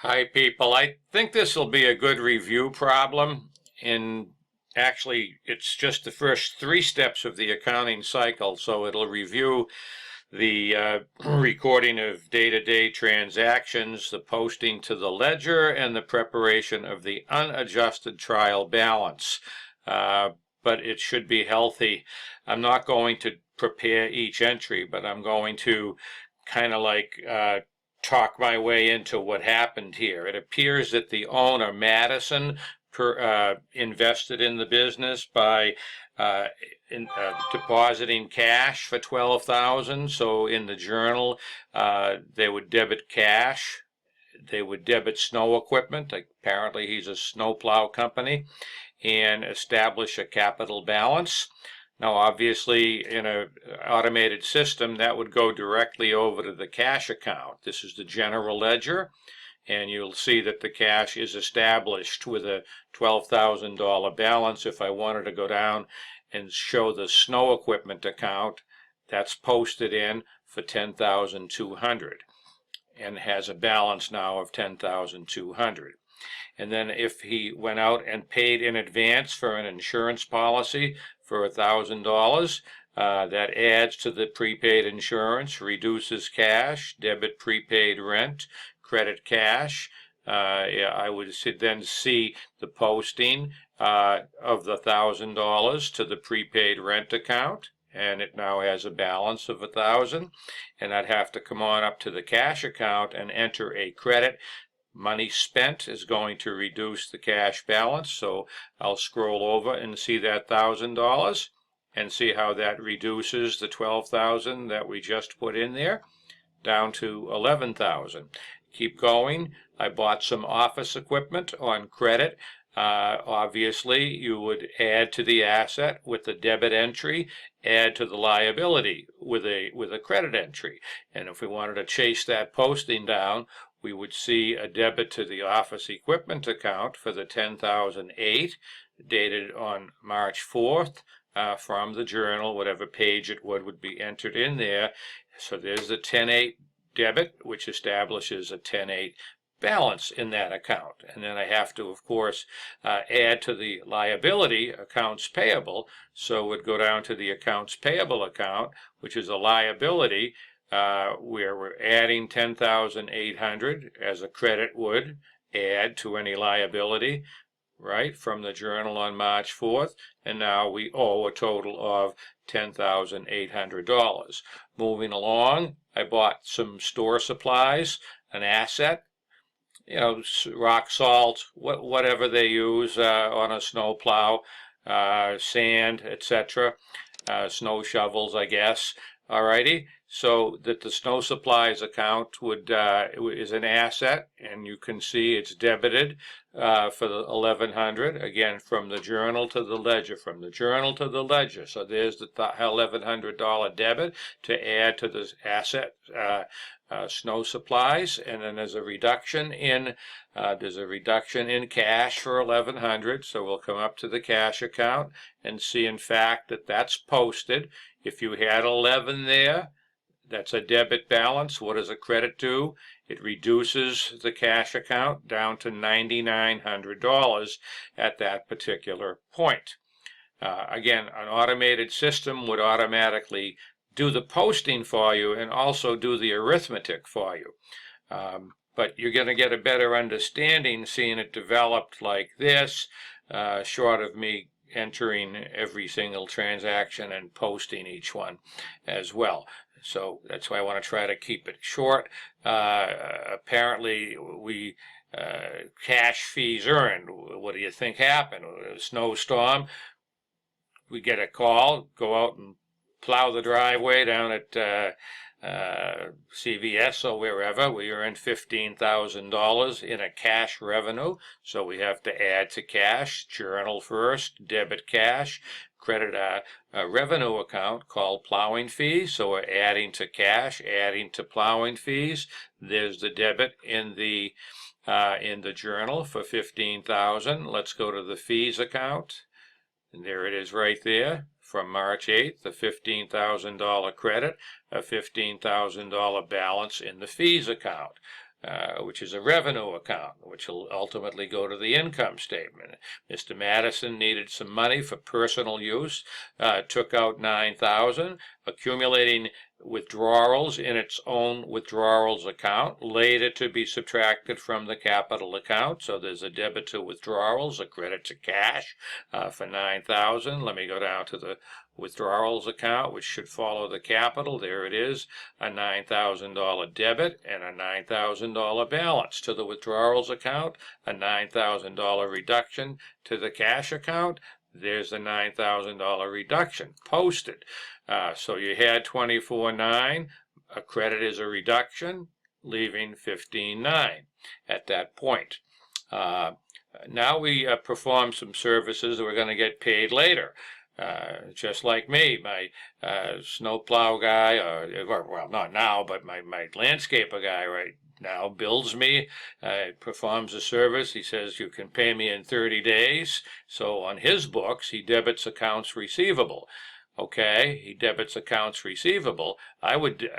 Hi, people. I think this will be a good review problem. And actually, it's just the first three steps of the accounting cycle. So it'll review the recording of day-to-day transactions, the posting to the ledger, and the preparation of the unadjusted trial balance. But it should be healthy. I'm not going to prepare each entry, but I'm going to kind of like talk my way into what happened here. It appears that the owner, Madison, invested in the business by depositing cash for $12,000. So in the journal, they would debit cash. They would debit snow equipment. Apparently, he's a snowplow company, and establish a capital balance. Now, obviously, in an automated system, that would go directly over to the cash account. This is the general ledger, and you'll see that the cash is established with a $12,000 balance. If I wanted to go down and show the snow equipment account, that's posted in for $10,200 and has a balance now of $10,200. And then if he went out and paid in advance for an insurance policy for $1,000, that adds to the prepaid insurance, reduces cash, debit prepaid rent, credit cash. Yeah, I would then see the posting of the $1,000 to the prepaid rent account, and it now has a balance of $1,000, and I'd have to come on up to the cash account and enter a credit. Money spent is going to reduce the cash balance, so I'll scroll over and see that $1,000 and see how that reduces the $12,000 that we just put in there down to $11,000. Keep going. I bought some office equipment on credit. Obviously, you would add to the asset with the debit entry, add to the liability with a credit entry. And if we wanted to chase that posting down, we would see a debit to the office equipment account for the $10,008 dated on March 4th from the journal, whatever page it would be entered in there. So there's the 10/8 debit, which establishes a 10/8 balance in that account. And then I have to, of course, add to the liability accounts payable. So it would go down to the accounts payable account, which is a liability, where we're adding $10,800 as a credit would add to any liability, right, from the journal on March 4th, and now we owe a total of $10,800. Moving along, I bought some store supplies, an asset, rock salt, whatever they use on a snow plow, sand, etc., snow shovels, I guess. Alrighty, so that the snow supplies account is an asset, and you can see it's debited for the $1,100, again from the journal to the ledger, from the journal to the ledger. So there's the $1,100 debit to add to this asset, snow supplies, and then there's a reduction in cash for $1,100. So we'll come up to the cash account and see, in fact, that that's posted. If you had 11 there, that's a debit balance. What does a credit do? It reduces the cash account down to $9,900 at that particular point. Again, an automated system would automatically do the posting for you and also do the arithmetic for you. But you're going to get a better understanding seeing it developed like this, short of me entering every single transaction and posting each one as well. So that's why I want to try to keep it short. Apparently, we cash fees earned. What do you think happened? A snowstorm. We get a call, go out and plow the driveway down at CVS or wherever. We earned $15,000 in a cash revenue, so we have to add to cash, journal first, debit cash, credit a revenue account called plowing fees. So we're adding to cash, adding to plowing fees. There's the debit in the journal for $15,000. Let's go to the fees account, and there it is right there. From March 8th, the $15,000 credit, a $15,000 balance in the fees account. which is a revenue account, which will ultimately go to the income statement. Mr. Madison needed some money for personal use, took out $9,000, accumulating withdrawals in its own withdrawals account, later to be subtracted from the capital account. So there's a debit to withdrawals, a credit to cash for $9,000. Let me go down to the withdrawals account, which should follow the capital. There it is, a $9,000 debit and a $9,000 balance. To the withdrawals account, a $9,000 reduction. To the cash account, there's a $9,000 reduction posted. So you had 24.9, a credit is a reduction, leaving 15.9 at that point. Now we perform some services that we're going to get paid later. Just like me, my snowplow guy, or well, not now, but my landscaper guy right now bills me, performs a service. He says you can pay me in 30 days. So on his books, he debits accounts receivable. Okay, he debits accounts receivable. I would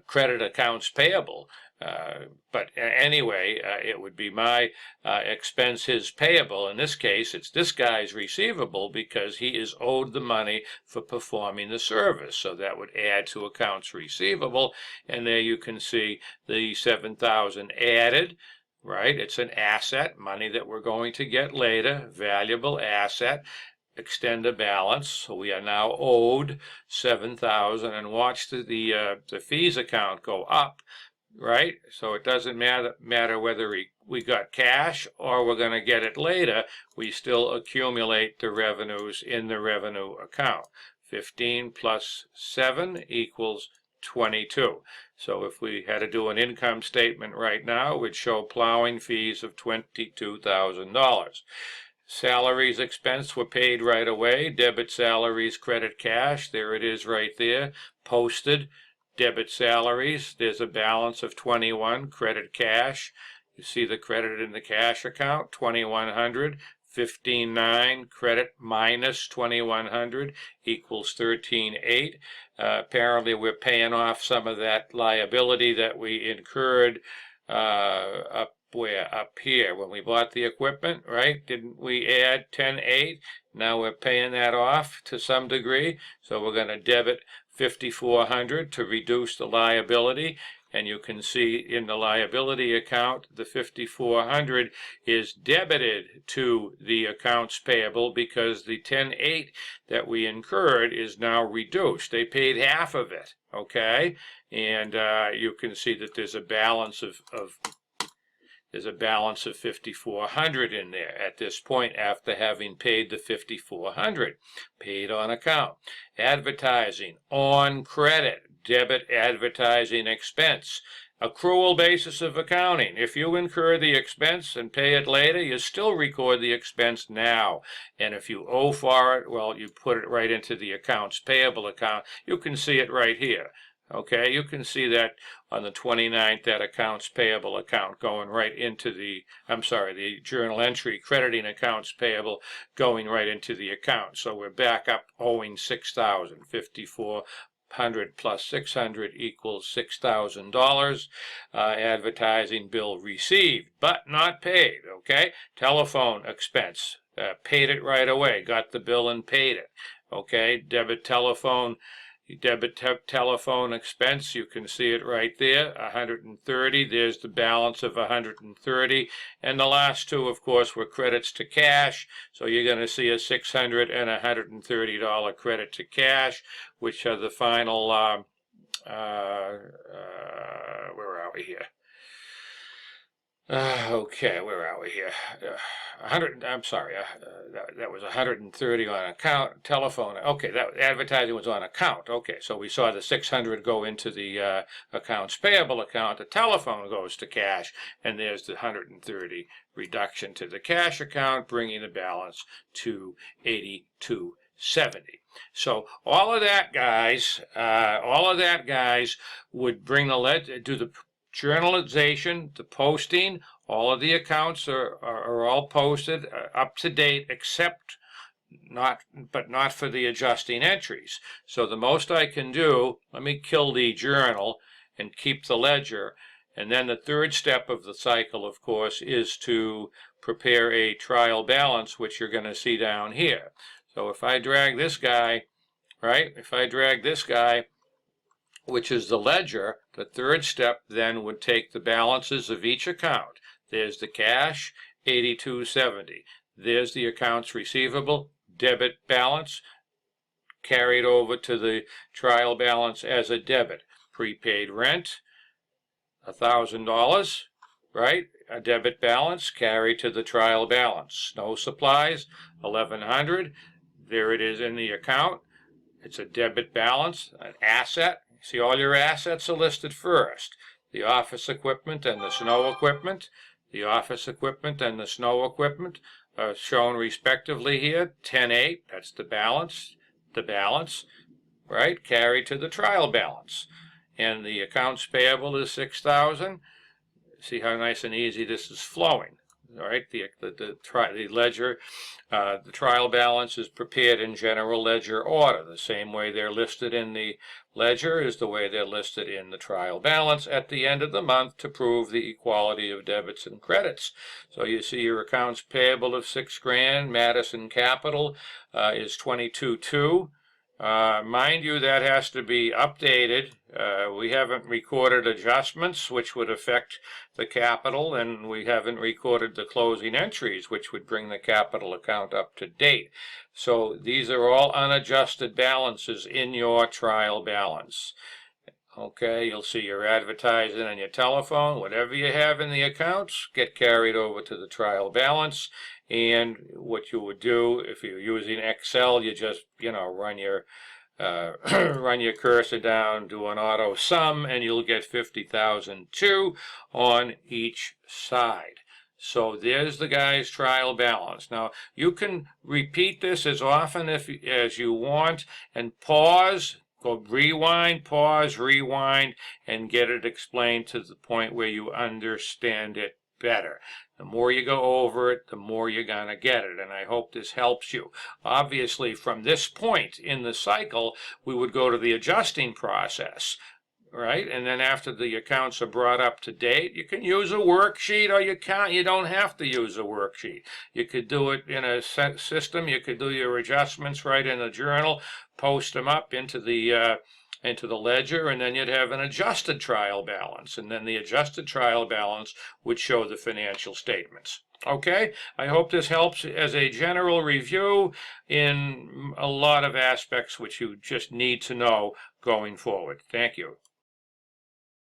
credit accounts payable. But anyway, it would be my expense, his payable. In this case, it's this guy's receivable because he is owed the money for performing the service. So that would add to accounts receivable. And there you can see the $7,000 added. Right? It's an asset, money that we're going to get later, valuable asset. Extend a balance, so we are now owed $7,000, and watch the fees account go up, right? So it doesn't matter whether we got cash or we're going to get it later. We still accumulate the revenues in the revenue account. 15 plus 7 equals 22. So if we had to do an income statement right now, we'd show plowing fees of $22,000. Salaries expense were paid right away. Debit salaries, credit cash. There it is right there. Posted. Debit salaries. There's a balance of 21. Credit cash. You see the credit in the cash account, 2,100. 15.9. Credit minus 2,100 equals 13.8. Apparently we're paying off some of that liability that we incurred up here when we bought the equipment, right? Didn't we add 10.8? Now we're paying that off to some degree. So we're going to debit 5,400 to reduce the liability. And you can see in the liability account, the 5,400 is debited to the accounts payable because the 10.8 that we incurred is now reduced. They paid half of it, okay? And you can see that there's a balance of 5,400 in there at this point after having paid the 5,400. Paid on account. Advertising on credit. Debit advertising expense. Accrual basis of accounting. If you incur the expense and pay it later, you still record the expense now. And if you owe for it, well, you put it right into the accounts payable account. You can see it right here. Okay, you can see that on the 29th, that accounts payable account going right into the journal entry crediting accounts payable going right into the account. So we're back up owing $6,000. 5,400 plus 600 equals $6,000. Advertising bill received, but not paid. Okay, telephone expense, paid it right away, got the bill and paid it. Okay, debit telephone expense, you can see it right there, 130. There's the balance of 130. And the last two, of course, were credits to cash. So you're going to see a $600 and $130 credit to cash, which are the final, where are we here? Okay, where are we here? 100. I'm sorry. That was 130 on account. Telephone. Okay, that advertising was on account. Okay, so we saw the 600 go into the accounts payable account. The telephone goes to cash, and there's the 130 reduction to the cash account, bringing the balance to 8270. So all of that, guys, would bring do the journalization, the posting. All of the accounts are all posted, up to date, except not for the adjusting entries. So the most I can do, let me kill the journal and keep the ledger, And then the third step of the cycle, of course, is to prepare a trial balance, which you're going to see down here. So if I drag this guy, right, if I drag this guy, which is the ledger, the third step then would take the balances of each account. There's the cash, 8270. There's the accounts receivable, debit balance, carried over to the trial balance as a debit. Prepaid rent, $1,000, right? A debit balance carried to the trial balance. Snow supplies, 1,100. There it is in the account. It's a debit balance, an asset. See, all your assets are listed first. The office equipment and the snow equipment. The office equipment and the snow equipment are shown respectively here. 10.8, that's the balance, right? Carried to the trial balance. And the accounts payable is 6,000. See how nice and easy this is flowing. All right, the ledger, the trial balance is prepared in general ledger order. The same way they're listed in the ledger is the way they're listed in the trial balance at the end of the month to prove the equality of debits and credits. So you see your accounts payable of $6,000. Madison Capital is 22.2. Mind you, that has to be updated. We haven't recorded adjustments, which would affect the capital, and we haven't recorded the closing entries, which would bring the capital account up to date. So these are all unadjusted balances in your trial balance. Okay, you'll see your advertising on your telephone. Whatever you have in the accounts get carried over to the trial balance. And what you would do if you're using Excel, you just, run your run your cursor down, do an auto sum, and you'll get 50,002 on each side. So there's the guy's trial balance. Now, you can repeat this as often as you want and pause. Go rewind, pause, rewind, and get it explained to the point where you understand it better. The more you go over it, the more you're going to get it, and I hope this helps you. Obviously, from this point in the cycle, we would go to the adjusting process, right? And then after the accounts are brought up to date, you can use a worksheet, or you don't have to use a worksheet. You could do it in a system. You could do your adjustments right in the journal, post them up into the ledger, and then you'd have an adjusted trial balance, and then the adjusted trial balance would show the financial statements. Okay, I hope this helps as a general review in a lot of aspects which you just need to know going forward. Thank you.